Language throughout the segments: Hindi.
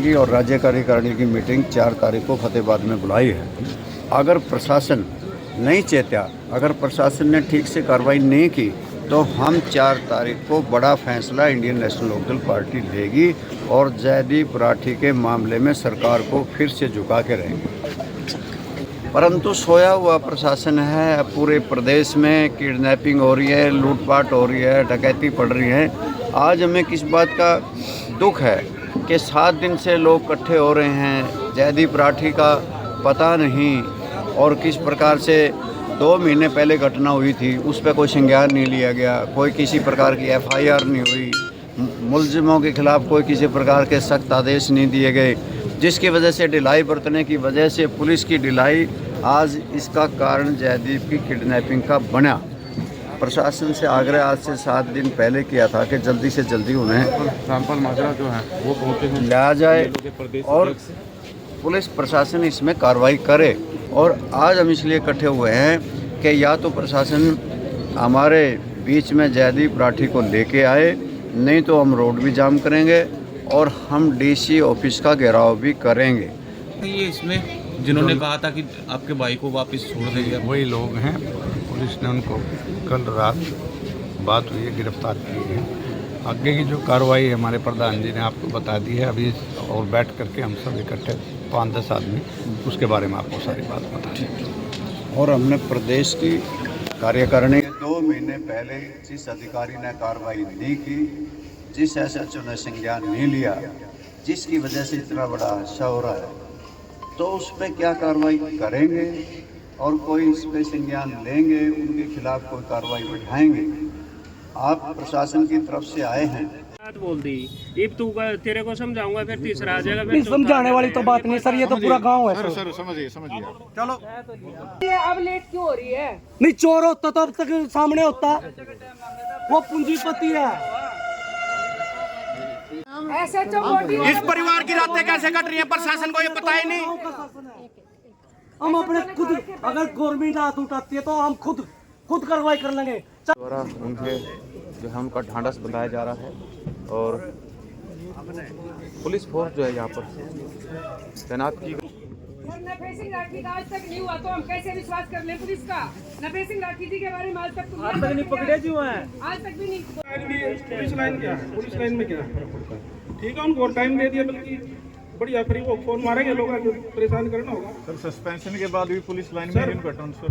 की और राज्य कार्यकारिणी की मीटिंग 4 तारीख को फतेहाबाद में बुलाई है। अगर प्रशासन नहीं चेता, अगर प्रशासन ने ठीक से कार्रवाई नहीं की तो हम 4 तारीख को बड़ा फैसला इंडियन नेशनल लोकदल पार्टी लेगी और जयदीप राठी के मामले में सरकार को फिर से झुका के रहेंगे। परंतु सोया हुआ प्रशासन है, पूरे प्रदेश में किडनैपिंग हो रही है, लूटपाट हो रही है, डकैती पड़ रही है। आज हमें किस बात का दुख है कि 7 दिन से लोग इकट्ठे हो रहे हैं, जयदीप राठी का पता नहीं, और किस प्रकार से 2 महीने पहले घटना हुई थी उस पर कोई संज्ञान नहीं लिया गया, कोई किसी प्रकार की FIR नहीं हुई, मुलजिमों के खिलाफ कोई किसी प्रकार के सख्त आदेश नहीं दिए गए, जिसकी वजह से ढिलाई बरतने की वजह से पुलिस की ढिलाई आज इसका कारण जयदीप की किडनैपिंग का बना। प्रशासन से आग्रह आज से 7 दिन पहले किया था कि जल्दी से जल्दी उन्हें रामपाल माजरा जो है वो पहुंचे हैं, लाया जाए और पुलिस प्रशासन इसमें कार्रवाई करे। और आज हम इसलिए इकट्ठे हुए हैं कि या तो प्रशासन हमारे बीच में जयदीप राठी को लेके आए, नहीं तो हम रोड भी जाम करेंगे और हम DC ऑफिस का घेराव भी करेंगे। ये इसमें जिन्होंने कहा था कि आपके भाई को वापस छोड़ देंगे, वही लोग हैं। पुलिस ने उनको कल रात बात हुई है, गिरफ्तार किए हैं। आगे की जो कार्रवाई है हमारे प्रधान जी ने आपको बता दी है अभी, और बैठ करके हम सब इकट्ठे 5-10 आदमी उसके बारे में आपको सारी बात बता दी। और हमने प्रदेश की कार्यकारिणी 2 महीने पहले जिस अधिकारी ने कार्रवाई नहीं की, जिस SHO ने संज्ञान नहीं लिया, जिसकी वजह से इतना बड़ा हादसा हो रहा है, तो उस पर क्या कार्रवाई करेंगे और कोई इस पर संज्ञान लेंगे, उनके खिलाफ कोई कार्रवाई उठाएंगे। आप प्रशासन की तरफ से आए हैं, बात बोल दी, अब तू तेरे को समझाऊंगा फिर तीसरा आ जाएगा। नहीं समझाने वाली तो बात नहीं सर, ये तो पूरा गांव है सर समझिए चलो ये अब लेट क्यों हो रही है? नहीं, चोर होता तो अब तक सामने होता, वो पूंजीपति है। SHO मोटी इस परिवार की रातें कैसे कट रही हैं, प्रशासन को ये पता ही नहीं। हम अपने खुद, अगर गवर्नमेंट हाथ उठाती है तो हम खुद कार्रवाई कर लेंगे। द्वारा उनके जो है उनका ढांढस बंधाया जा रहा है और पुलिस फोर्स जो है यहाँ पर तैनात की गई। नफे लाठी का आज तक नहीं हुआ तो हम कैसे विश्वास कर लें पुलिस का? नफे लाठी जी के बारे में आज तक नहीं पकड़े क्यों हैं? आज तक भी नहीं। पुलिस लाइन क्या, पुलिस लाइन में क्या फर्क पड़ता है? ठीक है, उनको टाइम दे दिया, बल्कि बढ़िया, फिर वो फोन मारेंगे, लोग परेशान करना होगा। सर सस्पेंशन के बाद भी पुलिस लाइन में इनको ट्रांसफर,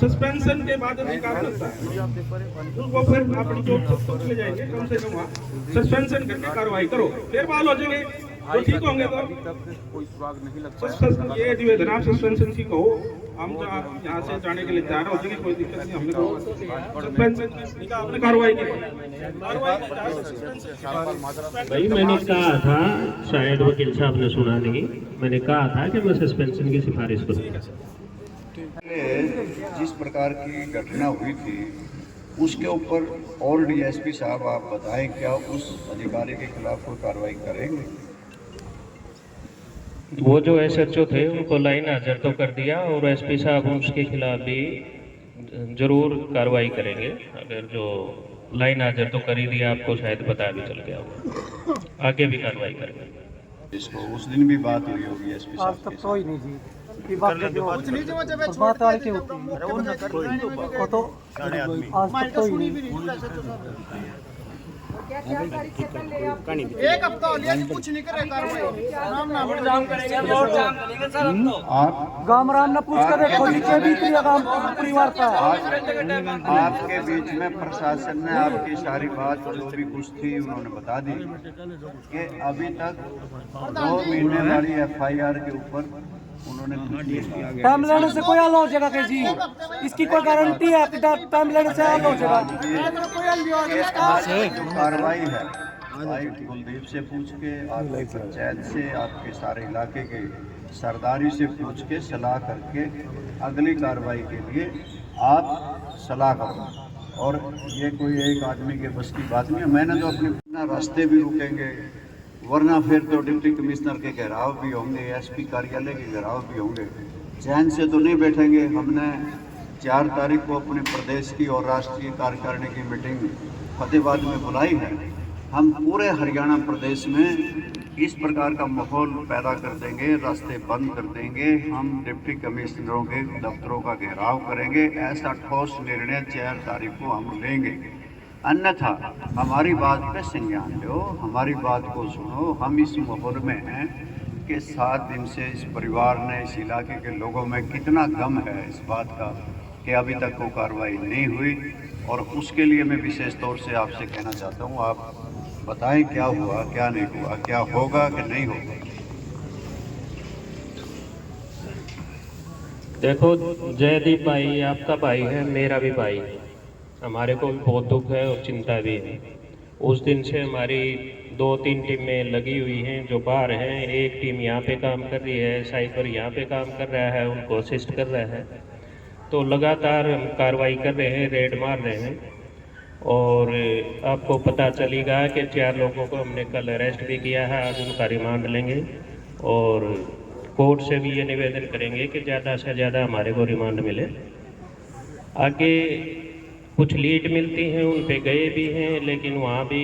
सस्पेंशन के बाद भी काम करता है, वो फिर अपनी जॉब से चले जाएंगे। कम से कम सस्पेंशन करके कार्रवाई करो, फिर बाल हो जाएंगे तो ठीक होंगे। तो कोई सुराग नहीं लगता। ये निवेदन आप सस्पेंशन की कहो, हम तो यहाँ से जाने के लिए तैयार हो जाएंगे, कोई दिक्कत नहीं। हमने सस्पेंशन आपने कार्रवाई की, भाई मैंने कहा था, शायद वकील साहब ने सुना नहीं, मैंने कहा था कि मैं सस्पेंशन की सिफारिश करूँगा। जिस प्रकार की घटना हुई थी उसके ऊपर और DSP साहब आप बताएं, क्या उस अधिकारी के खिलाफ कोई कार्रवाई करेंगे? वो जो SHO थे उनको लाइन हाजिर तो कर दिया और SP साहब उसके खिलाफ भी जरूर कार्रवाई करेंगे। अगर जो लाइन हाजिर तो कर ही दिया, आपको शायद पता भी चल गया होगा, आगे भी कार्रवाई करेंगे। इसको उस दिन भी बात हुई होगी SP साहब आज तक तो ही नहीं जी, बात आ के होती है, वो तो आज तक तो ही नहीं। क्या 4 तारीख से पहले आप एक हफ्ता हो लिया जी, कुछ नहीं करे कार्रवाई। आप गांव राम ने पूछ कर देखो, नीचे भी परिवार का आपके बीच में प्रशासन ने आपकी सारी बात जो भी कुछ थी उन्होंने बता दी कि अभी तक 2 महीने वाली FIR के ऊपर उन्होंने कुछ नहीं किया। टाइम लेने से कोई हल हो जाएगा कि जी, इसकी कोई गारंटी है कि टाइम लेने से हल हो जाएगा? जो कार्रवाई है भाई कुलदीप से पूछ के, आपकी पंचायत से, आपके सारे इलाके के सरदारी से पूछ के सलाह करके अगली कार्रवाई के लिए आप सलाह करो। और ये कोई एक आदमी के बस की बात नहीं है। मैंने तो अपने रास्ते भी रुकेंगे, वरना फिर तो डिप्टी कमिश्नर के घेराव भी होंगे, SP कार्यालय के घेराव भी होंगे। चैन से तो नहीं बैठेंगे। हमने 4 तारीख को अपने प्रदेश की और राष्ट्रीय कार्यकारिणी की मीटिंग फतेहाबाद में बुलाई है। हम पूरे हरियाणा प्रदेश में इस प्रकार का माहौल पैदा कर देंगे, रास्ते बंद कर देंगे, हम डिप्टी कमिश्नरों के दफ्तरों का घेराव करेंगे। ऐसा ठोस निर्णय 4 तारीख को हम लेंगे। अन्यथा हमारी बात पे संज्ञान लो, हमारी बात को सुनो। हम इस माहौल में हैं कि 7 दिन से इस परिवार ने, इस इलाके के लोगों में कितना गम है इस बात का कि अभी तक कोई कार्रवाई नहीं हुई। और उसके लिए मैं विशेष तौर से आपसे कहना चाहता हूँ, आप बताएं क्या हुआ, क्या नहीं हुआ, क्या होगा कि नहीं होगा। देखो जयदीप भाई आपका भाई है, मेरा भी भाई है। हमारे को भी बहुत दुख है और चिंता भी है। उस दिन से हमारी 2-3 टीमें लगी हुई हैं जो बाहर हैं। एक टीम यहाँ पे काम कर रही है, साइफर यहाँ पे काम कर रहा है, उनको असिस्ट कर रहा है। तो लगातार हम कार्रवाई कर रहे हैं, रेड मार रहे हैं। और आपको पता चलेगा कि 4 लोगों को हमने कल अरेस्ट भी किया है, आज उनका रिमांड लेंगे और कोर्ट से भी ये निवेदन करेंगे कि ज़्यादा से ज़्यादा हमारे को रिमांड मिले। आगे कुछ लीड मिलती हैं, उन पे गए भी हैं, लेकिन वहाँ भी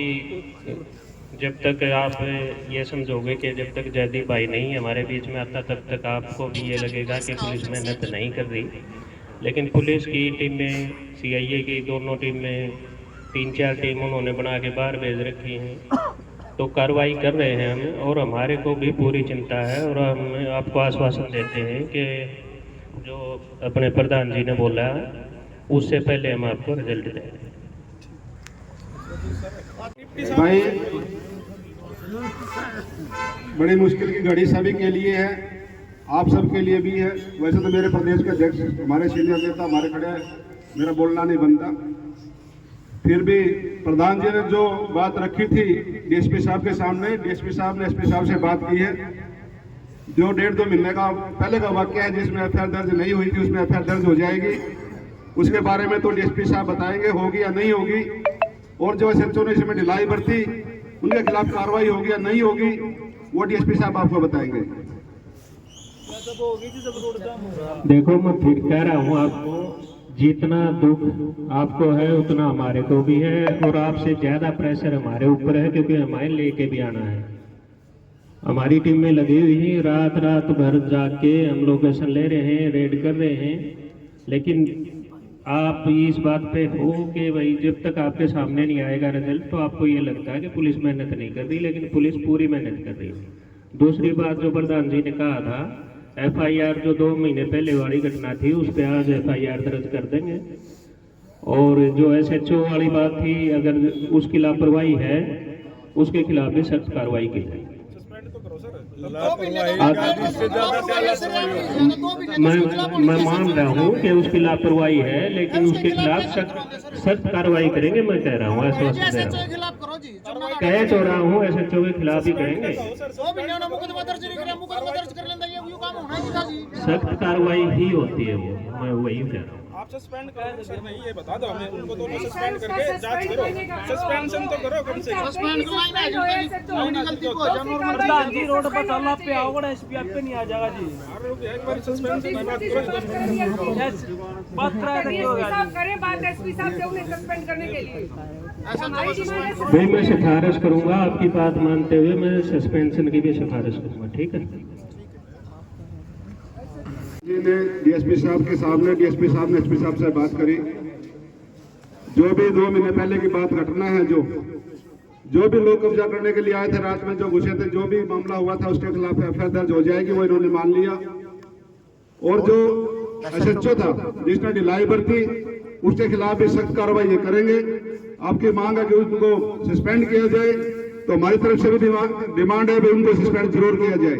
जब तक आप ये समझोगे कि जब तक जयदीप भाई नहीं हमारे बीच में आता तब तक आपको भी ये लगेगा कि पुलिस मेहनत नहीं कर रही। लेकिन पुलिस की टीमें, CIA की दोनों टीमें, 3-4 टीम उन्होंने बना के बाहर भेज रखी हैं। तो कार्रवाई कर रहे हैं हम, और हमारे को भी पूरी चिंता है। और हम आपको आश्वासन देते हैं कि जो अपने प्रधान जी ने बोला उससे पहले हम आपको रिजल्ट देंगे। भाई बड़ी मुश्किल की घड़ी सभी के लिए है, आप सबके लिए भी है। वैसे तो मेरे प्रदेश के अध्यक्ष, हमारे सीनियर नेता हमारे खड़े हैं, मेरा बोलना नहीं बनता। फिर भी प्रधान जी ने जो बात रखी थी DSP साहब के सामने, DSP साहब ने SP साहब से बात की है। जो 1.5-2 महीने का पहले का वाक्य है जिसमें FIR दर्ज नहीं हुई थी, उसमें FIR दर्ज हो जाएगी। उसके बारे में तो DSP साहब बताएंगे होगी या नहीं होगी। और जो SHO ने इसमें ढिलाई बरती उनके खिलाफ कार्रवाई होगी या नहीं होगी, वो DSP साहब आपको बताएंगे। देखो मैं फिर कह रहा हूँ आपको, जितना दुख आपको है उतना हमारे को भी है, और आपसे ज़्यादा प्रेशर हमारे ऊपर है क्योंकि हमारे लेके भी आना है। हमारी टीम में लगी हुई है, रात भर जाग के हम लोकेशन ले रहे हैं, रेड कर रहे हैं। लेकिन आप इस बात पे हो कि भाई जब तक आपके सामने नहीं आएगा रिजल्ट तो आपको ये लगता है कि पुलिस मेहनत नहीं कर रही, लेकिन पुलिस पूरी मेहनत कर रही है। दूसरी बात जो प्रधान जी ने कहा था, FIR जो 2 महीने पहले वाली घटना थी उस पर आज FIR दर्ज कर देंगे। और जो SHO वाली बात थी, अगर उसकी लापरवाही है उसके खिलाफ भी सख्त कार्रवाई की जाएगी। मैं मान रहा हूँ कि उसकी लापरवाही है, लेकिन उसके खिलाफ सख्त कार्रवाई करेंगे। मैं कह रहा हूँ, आश्वासन दे रहा हूँ, कह तो रहा हूँ SHO के खिलाफ ही करेंगे। सख्त कार्रवाई ही होती है वो, मैं वही कह रहा हूँ। आप सस्पेंड करो सर, नहीं ये बता दो हमें, उनको दोनों सस्पेंड करके जांच करो, सस्पेंशन तो करो कम से कम। प्रधान जी रोड पर चलना पे आओगे, SP आप पे नहीं आ जाएगा जी। एक बार सस्पेंशन की बात करो, बात करा करें बात SP साहब से उन्हें सस्पेंड करने के लिए। भाई मैं सिफारिश करूंगा, आपकी बात मानते हुए मैं सस्पेंशन की भी सिफारिश करूंगा, ठीक है। जी ने DSP साहब के सामने, DSP साहब ने SP साहब से बात करी। जो भी 2 महीने पहले की बात घटना है, जो भी लोग कब्जा करने के लिए आए थे रात में, जो घुसे थे, जो भी मामला हुआ था उसके खिलाफ FIR दर्ज हो जाएगी, वो इन्होंने मान लिया। और जो SHO था जिसने ढिलाई बरती उसके खिलाफ भी सख्त कार्रवाई ये करेंगे। आपकी मांग है कि उनको सस्पेंड किया जाए, तो हमारी तरफ से भी डिमांड है कि उनको सस्पेंड जरूर किया जाए।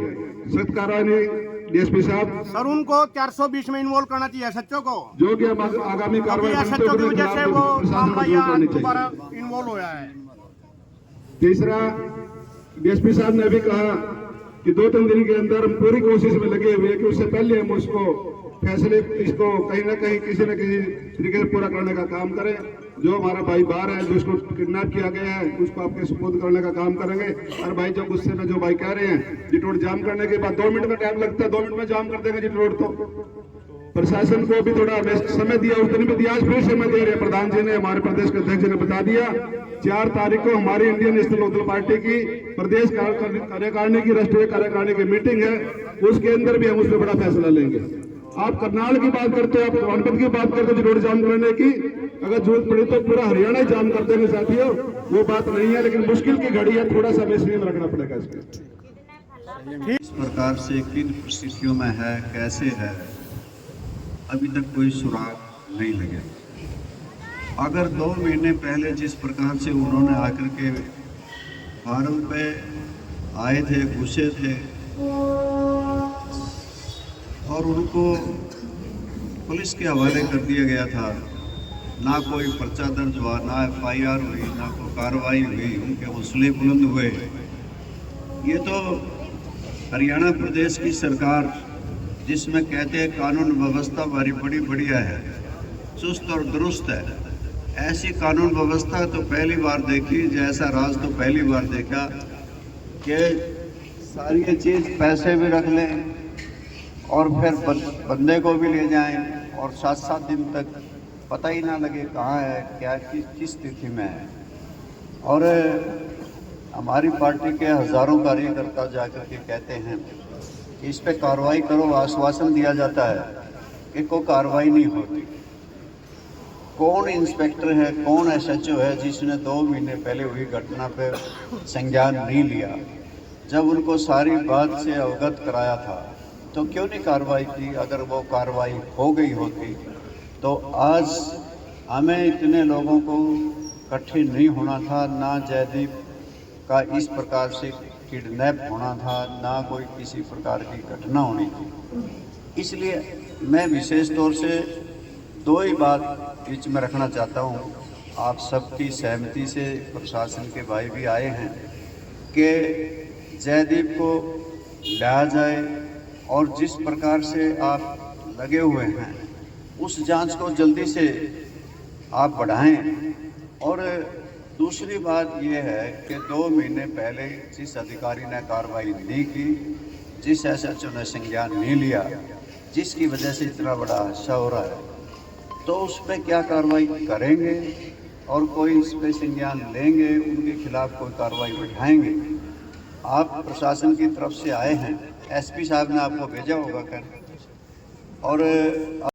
सख्त कार्रवाई DSP साहब सर, उनको 420 में इन्वॉल्व करना चाहिए SHO को, जो कि आगामी कार्रवाई SHO की वजह से वो मामला यहाँ दोबारा इन्वॉल्व होया है। तीसरा, DSP साहब ने भी कहा कि 2-3 दिन के अंदर हम पूरी कोशिश में लगे हुए हैं कि उससे पहले हम उसको फैसले, इसको कहीं ना कहीं किसी न किसी तरीके से पूरा करने का काम करें। जो हमारा भाई बाहर है, जो उसको किडनैप किया गया है, उसको आपके सुपुर्द करने का काम करेंगे। और भाई जो गुस्से में जो भाई कह रहे हैं जिट रोड जाम करने के बाद 2 मिनट का टाइम लगता है, 2 मिनट में जाम कर देंगे जिट रोड। तो प्रशासन को भी थोड़ा समय दिया, उस दिन भी दिया, आज फिर समय दे रहे प्रधान जी ने, हमारे प्रदेश के अध्यक्ष जी ने बता दिया। 4 तारीख को हमारी इंडियन नेशनल लोकदल पार्टी की प्रदेश कार्यकारिणी की, राष्ट्रीय कार्यकारिणी की मीटिंग है, उसके अंदर भी हम उस पर बड़ा फैसला लेंगे। आप करनाल की बात करते हो, आप सोनभद्र की बात करते हो रोड जाम करने की, अगर जरूरत पड़ी तो पूरा हरियाणा ही जाम कर देंगे साथियों, वो बात नहीं है, लेकिन मुश्किल की घड़ी है, थोड़ा सा बेसब्री में रखना पड़ेगा इसको। इस प्रकार से किन परिस्थितियों में है, कैसे है, अभी तक कोई सुराग नहीं लगे। अगर 2 महीने पहले जिस प्रकार से उन्होंने आकर के फार्म पे आए थे, घुसे थे और उनको पुलिस के हवाले कर दिया गया था, ना कोई पर्चा दर्ज हुआ, ना FIR हुई, ना कोई कार्रवाई हुई, उनके हौसले बुलंद हुए। ये तो हरियाणा प्रदेश की सरकार, जिसमें कहते हैं कानून व्यवस्था हमारी बड़ी बढ़िया है, चुस्त और दुरुस्त है, ऐसी कानून व्यवस्था तो पहली बार देखी, जैसा राज तो पहली बार देखा कि सारी चीज़ पैसे भी रख लें और फिर बंदे को भी ले जाएं और 7-7 दिन तक पता ही ना लगे कहाँ है, क्या किस स्थिति में है। और हमारी पार्टी के हज़ारों कार्यकर्ता जाकर के कहते हैं कि इस पे कार्रवाई करो, आश्वासन दिया जाता है कि कोई कार्रवाई नहीं होती। कौन इंस्पेक्टर है, कौन SHO है जिसने 2 महीने पहले हुई घटना पे संज्ञान नहीं लिया? जब उनको सारी बात से अवगत कराया था तो क्यों नहीं कार्रवाई की? अगर वो कार्रवाई हो गई होती तो आज हमें इतने लोगों को इकट्ठे नहीं होना था, ना जयदीप का इस प्रकार से किडनैप होना था, ना कोई किसी प्रकार की घटना होनी थी। इसलिए मैं विशेष तौर से 2 ही बात बीच में रखना चाहता हूँ। आप सबकी सहमति से प्रशासन के भाई भी आए हैं कि जयदीप को लाया जाए और जिस प्रकार से आप लगे हुए हैं उस जांच को जल्दी से आप बढ़ाएं। और दूसरी बात यह है कि 2 महीने पहले जिस अधिकारी ने कार्रवाई नहीं की, जिस SHO ने संज्ञान नहीं लिया, जिसकी वजह से इतना बड़ा हादसा हो रहा है, तो उस पर क्या कार्रवाई करेंगे और कोई इस पर संज्ञान लेंगे, उनके खिलाफ कोई कार्रवाई उठाएंगे? आप प्रशासन की तरफ से आए हैं, SP साहब ने आपको भेजा होगा कर, और